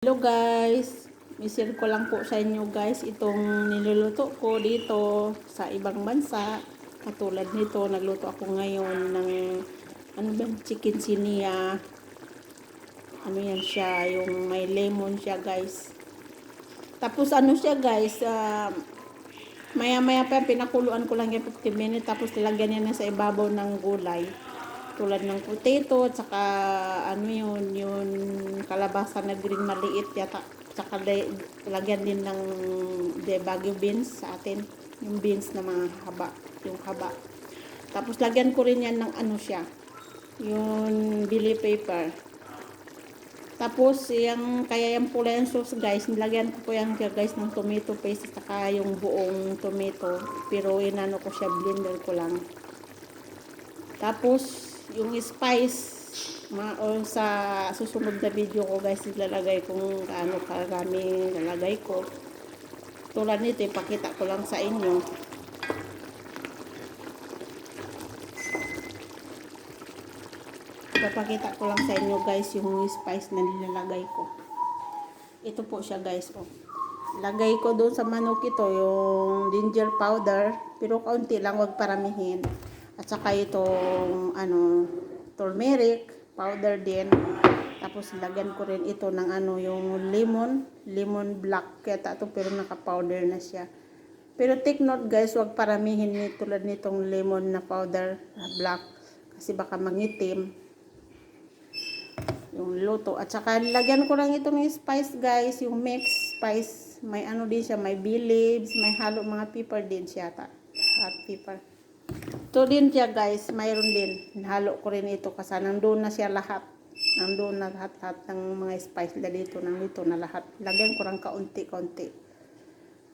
Hello guys, i-share ko lang po sa inyo guys itong niluluto ko dito sa ibang bansa. Katulad nito, nagluto ako ngayon ng chicken sinia. Ano yan siya, yung may lemon siya guys. Tapos siya guys, maya pa pinakuluan ko lang yung 15 minutes tapos nilagyan niya na sa ibabaw ng gulay. Tulad ng potato, tsaka yung kalabasa na green maliit yata. Tsaka lagyan din ng Baguio beans sa atin. Yung beans na mga haba, yung haba. Tapos lagyan ko rin yan ng yung bili paper. Tapos kaya yung pula yung sauce guys, nilagyan ko po yan guys ng tomato paste tsaka yung buong tomato. Pero inano ko siya, blender ko lang. Tapos yung spice sa susunod na video ko guys, ilalagay kung gaano karami lalagay ko. Tulad nito, ipakita ko lang sa inyo. Ipapakita ko lang sa inyo guys yung spice na nilalagay ko. Ito po siya guys. Lagay ko doon sa manok ito yung ginger powder, pero kaunti lang, wag paramihin. At saka itong turmeric powder din. Tapos lagyan ko rin ito ng yung lemon black kaya ito, pero naka-powder na siya. Pero take note guys, wag paramihin tulad nitong lemon na powder black kasi baka mangitim yung luto. At saka lagyan ko lang itong spice guys, yung mixed spice. May din siya, may bay leaves, may halo mga pepper din siya, hot pepper. Ito din siya guys, mayroon din. Halo ko rin ito kasi nandun na siya lahat. Nandun na lahat ng mga spice dito, nandito na lahat. Lagyan ko lang kaunti-kaunti.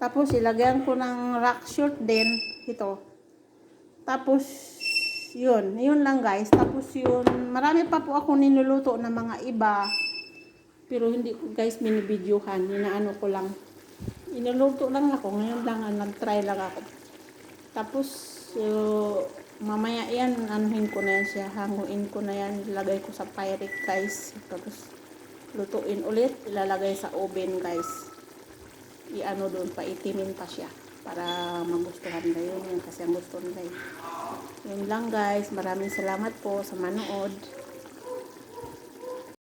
Tapos ilagyan ko ng rock salt din, ito. Tapos yun lang guys. Tapos marami pa po ako niluluto na mga iba. Pero hindi ko guys minibidyohan, inaano ko lang. Inuluto lang ako, ngayon lang nag-try lang ako. Tapos mamaya yan, anuhin ko na yan siya, hanguin ko na yan, ilagay ko sa Pyrex guys. Tapos lutuin ulit, ilalagay sa oven guys. Doon, paitimin pa siya para magustuhan na yun kasi ang gusto nila. Yun lang guys, maraming salamat po sa manood.